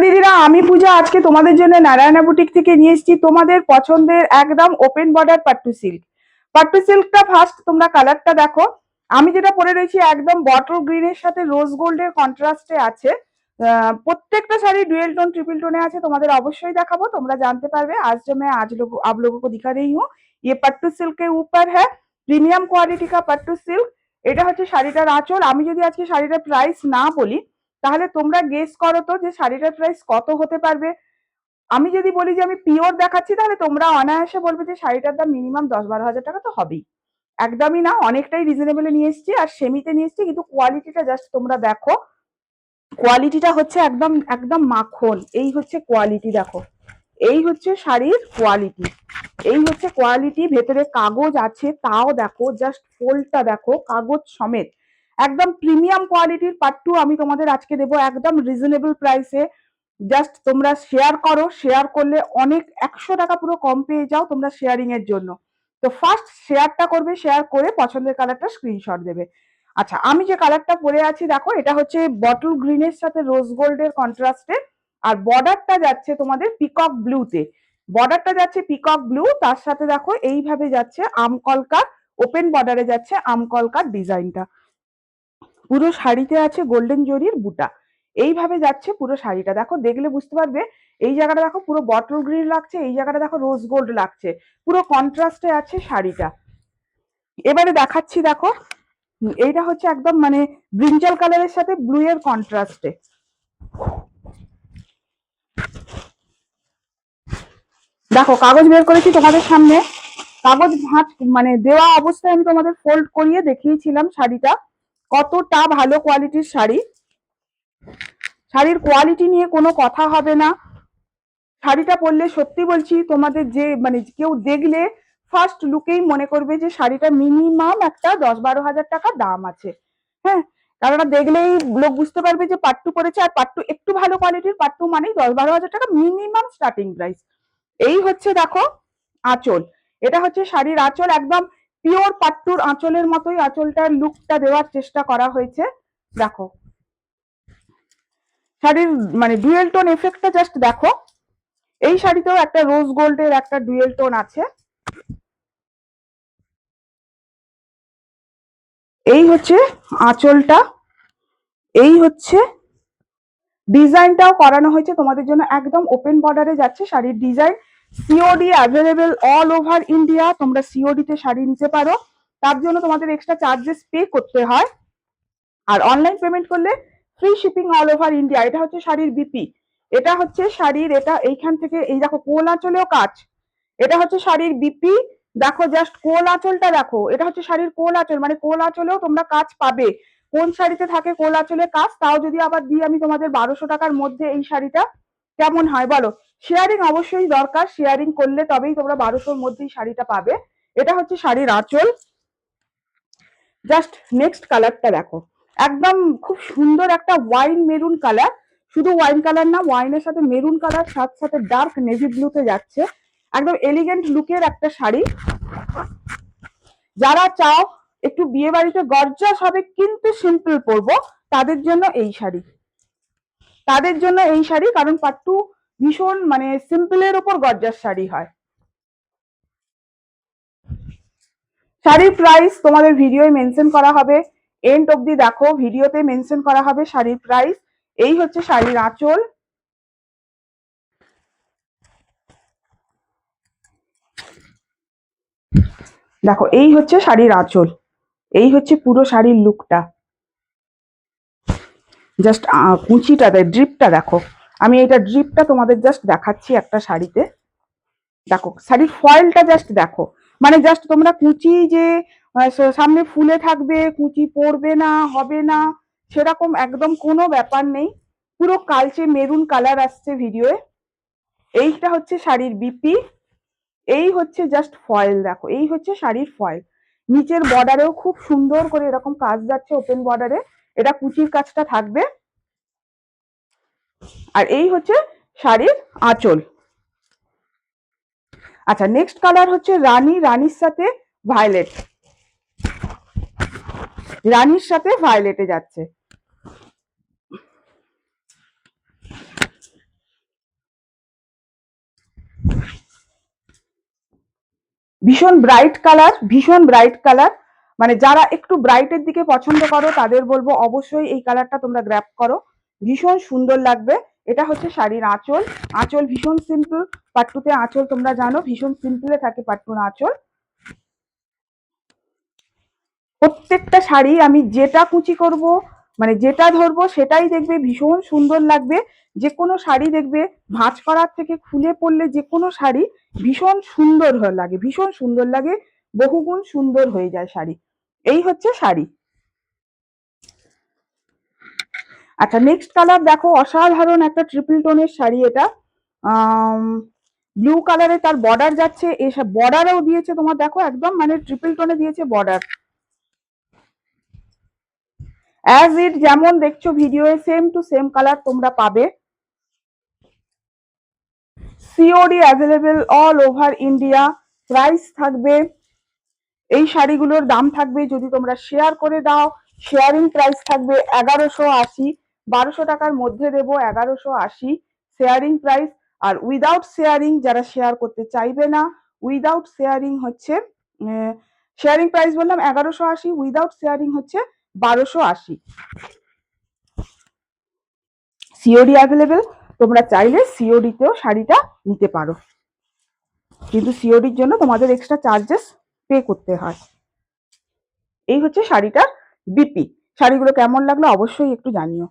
দিদিরা, আমি পূজা আজকে তোমাদের জন্য নারায়ণা বুটিক থেকে নিয়ে এসেছি তোমাদের পছন্দের একদম open border pattu silk. Pattu সিল্কটা ফার্স্ট তোমরা কালারটা দেখো। আমি যেটা পরে রয়েছি একদম বটল গ্রিনের সাথে রোজ গোল্ডের কন্ট্রাস্টে আছে। প্রত্যেকটা শাড়ি ডুয়েল টোন ট্রিপল টোনে আছে, তোমাদের অবশ্যই দেখাবো, তোমরা জানতে পারবে। आज जो मैं आज लोग आप लोगों को दिखा रही हूँ ये पट्टू सिल्क के ऊपर है, প্রিমিয়াম কোয়ালিটি का पट्टू सिल्क। এটা হচ্ছে শাড়িটার আঁচল। আমি যদি আজকে শাড়িটার প্রাইস না বলি তাহলে তোমরা গেস করো তো যে শাড়িটার প্রাইস কত হতে পারবে। আমি যদি বলি যে আমি পিওর দেখাচ্ছি তাহলে তোমরা অনায়াসে বলবে যে শাড়িটার দাম মিনিমাম 10-12 হাজার টাকা তো হবেই। একদমই না, অনেকটাই রিজনেবলে নিয়ে এসেছি আর সেমিতে নিয়ে এসেছি, কিন্তু কোয়ালিটিটা জাস্ট তোমরা দেখো। কোয়ালিটিটা হচ্ছে একদম একদম মাখন। এই হচ্ছে কোয়ালিটি, দেখো এই হচ্ছে শাড়ির কোয়ালিটি, এই হচ্ছে কোয়ালিটি। ভেতরে কাগজ আছে তাও দেখো, জাস্ট ফোল্ডটা দেখো কাগজ সমেত। একদম প্রিমিয়াম কোয়ালিটির পাট্টু আমি তোমাদের আজকে দেবো একদম রিজনেবল প্রাইসে। জাস্ট তোমরা শেয়ার করো, শেয়ার করলে অনেক 100 টাকা পুরো কম পেয়ে যাও তোমরা শেয়ারিং এর জন্য। তো ফার্স্ট শেয়ারটা করবে, শেয়ার করে পছন্দের কালারটা স্ক্রিনশট দেবে। আচ্ছা, আমি যে কালারটা পরে আছি দেখো, এটা হচ্ছে বটল গ্রিনের সাথে রোজ গোল্ডের কন্ট্রাস্টে। আর বর্ডারটা যাচ্ছে তোমাদের পিকক ব্লুতে। বর্ডারটা যাচ্ছে পিকক ব্লু, তার সাথে দেখো এইভাবে যাচ্ছে আমকলকার, ওপেন বর্ডারে যাচ্ছে আমকলকার ডিজাইনটা। পুরো শাড়িতে আছে গোল্ডেন জরির বুটা। এইভাবে যাচ্ছে পুরো শাড়িটা, দেখো দেখলে বুঝতে পারবে। এই জায়গাটা দেখো পুরো বটল গ্রিন লাগছে, এই জায়গাটা দেখো রোজ গোল্ড লাগছে, পুরো কন্ট্রাস্টে আছে শাড়িটা। এবারে দেখাচ্ছি দেখো, এইটা হচ্ছে একদম মানে ব্রিঞ্জাল কালারের সাথে ব্লু এর কন্ট্রাস্টে। দেখো কাগজ বের করেছি তোমাদের সামনে, কাগজ ভাঁজ মানে দেওয়া অবস্থায় আমি তোমাদের ফোল্ড করিয়ে দেখিয়েছিলাম শাড়িটা কতটা ভালো কোয়ালিটির শাড়ি। শাড়ির কোয়ালিটি নিয়ে কোনো কথা হবে না। শাড়িটা পরলে সত্যি বলছি তোমাদের যে মানে কেউ দেখলে ফার্স্ট লুকেই মনে করবে যে শাড়িটা মিনিমাম একটা 10-12 হাজার টাকা দাম আছে। হ্যাঁ, কারণ দেখলেই লোক বুঝতে পারবে যে পাট্টু পরেছে। আর পাট্টু একটু ভালো কোয়ালিটির পাট্টু মানেই 10-12 হাজার টাকা মিনিমাম স্টার্টিং প্রাইস। এই হচ্ছে দেখো আঁচল, এটা হচ্ছে শাড়ির আঁচল। একদম পিওর পাট্টুর আঁচলের মতোই আঁচলটার লুকটা দেওয়ার চেষ্টা করা হয়েছে। দেখো শাড়ির মানে ডুয়েল টোন এফেক্টটা জাস্ট দেখো। এই শাড়িতেও একটা রোজ গোল্ডের একটা ডুয়েল টোন আছে। এই হচ্ছে আঁচলটা, এই হচ্ছে ডিজাইনটাও করানো হয়েছে তোমাদের জন্য একদম ওপেন বর্ডারে যাচ্ছে শাড়ির design. COD available all over India, তোমরা সিওডি তে শাড়ি নিতে পারো, তার জন্য তোমাদের এক্সট্রা চার্জেস পে করতে হয়। আর অনলাইন পেমেন্ট করলে free shipping all over India. এটা হচ্ছে শাড়ির বিপি, এটা হচ্ছে শাড়ির, এটা এইখান থেকে এই দেখো কোল আঁচলেও কাজ। এটা হচ্ছে শাড়ির বিপি, দেখো জাস্ট কোল আঁচলটা দেখো, এটা হচ্ছে শাড়ির কোল আঁচল, মানে কোল আঁচলেও তোমরা কাজ পাবে। কোন শাড়িতে থাকে কোল আঁচলে কাজ, তাও যদি আবার দিই আমি তোমাদের 1200 টাকার মধ্যে, এই শাড়িটা কেমন হয় বলো? শেয়ারিং অবশ্যই দরকার, শেয়ারিং করলে তবেই তোমরা 1200-র মধ্যেই শাড়িটা পাবে। এটা হচ্ছে শাড়ির আঁচল। জাস্ট নেক্সট কালারটা দেখো, একদম খুব সুন্দর একটা ওয়াইন মেরুন কালার। শুধু ওয়াইন কালার না, ওয়াইনের সাথে মেরুন কালার, সাথে সাথে ডার্ক নেভি ব্লুতে যাচ্ছে। একদম এলিগেন্ট লুকের একটা শাড়ি। যারা চাও একটু বিয়ে বাড়িতে গর্জাস হবে কিন্তু সিম্পল পরবো, তাদের জন্য এই শাড়ি, তাদের জন্য এই শাড়ি। কারণ পাট্টু ভীষণ মানে সিম্পলের ওপর গর্জাস শাড়ি হয়। শাড়ির প্রাইস তোমাদের ভিডিওয় মেনশন করা হবে, এন্ড অবধি দেখো, ভিডিওতে মেনশন করা হবে শাড়ির প্রাইস। এই হচ্ছে শাড়ির আঁচল, দেখো এই হচ্ছে শাড়ির আঁচল, এই হচ্ছে পুরো শাড়ির লুকটা। জাস্ট কুচিটা ড্রিপটা দেখো, আমি এইটা ড্রিপটা তোমাদের জাস্ট দেখাচ্ছি একটা শাড়িতে। দেখো শাড়ির ফয়েলটা জাস্ট দেখো, মানে জাস্ট তোমরা কুচি যে সামনে ফুলে থাকবে, কুচি পড়বে না, হবে না, সেরকম একদম কোনো ব্যাপার নেই। পুরো কালচে মেরুন কালার আসছে ভিডিওয়ে। এইটা হচ্ছে শাড়ির বিপি, এই হচ্ছে জাস্ট ফয়েল দেখো, এই হচ্ছে শাড়ির ফয়েল। নিচের বর্ডারেও খুব সুন্দর করে এরকম কাজ যাচ্ছে ওপেন বর্ডারে, এটা কুচির কাজটা থাকবে। আর এই হচ্ছে শাড়ির আঁচল। আচ্ছা, নেক্সট কালার হচ্ছে রানী, রানীর সাথে ভায়োলেট, রানীর সাথে ভায়োলেটে যাচ্ছে। ভীষণ ব্রাইট কালার, ভীষণ ব্রাইট কালার, মানে যারা একটু ব্রাইটের দিকে পছন্দ করো তাদের বলবো অবশ্যই এই কালারটা তোমরা গ্র্যাব করো, ভীষণ সুন্দর লাগবে। এটা হচ্ছে শাড়ির আঁচল। আঁচল ভীষণ সিম্পল, পাট্টুতে আঁচল তোমরা জানো ভীষণ সিম্পলে থাকে পাট্টুর আঁচল। প্রত্যেকটা শাড়ি আমি যেটা কুচি করব, মানে যেটা ধরবো সেটাই দেখবে ভীষণ সুন্দর লাগবে। যে কোনো শাড়ি দেখবে ভাঁজ করার থেকে খুলে পড়লে যে কোনো শাড়ি ভীষণ সুন্দর লাগে, ভীষণ সুন্দর লাগে, বহুগুণ সুন্দর হয়ে যায় শাড়ি। এই হচ্ছে শাড়ি। আচ্ছা নেক্সট কালার দেখো, অসাধারণ একটা ট্রিপল টোনের শাড়ি এটা। ব্লু কালারে তার বর্ডার যাচ্ছে, এসব বর্ডারও দিয়েছে তোমার দেখো একদম মানে ট্রিপল টোনে দিয়েছে বর্ডার। অ্যাজ ইট যেমন দেখছো ভিডিওয়ে সেম টু সেম কালার তোমরা পাবে। COD available all over India. Price থাকবে, এই শাড়িগুলোর দাম থাকবে যদি তোমরা শেয়ার করে দাও, শেয়ারিং প্রাইস থাকবে 1180, 1200 টাকার মধ্যে দেবো 1180 শেয়ারিং প্রাইস। আর উইদাউট শেয়ারিং যারা শেয়ার করতে চাইবে না, উইদাউট শেয়ারিং হচ্ছে শেয়ারিং প্রাইস বললাম 1180, উইদাউট শেয়ারিং হচ্ছে 1280। সিওডি অ্যাভেলেবেল, তোমরা চাইলে সিওডিতেও শাড়িটা নিতে পারো, কিন্তু সিওডির জন্য তোমাদের এক্সট্রা চার্জেস পে করতে হয়। এই হচ্ছে শাড়িটার বিপি। শাড়িগুলো কেমন লাগলো অবশ্যই একটু জানিও।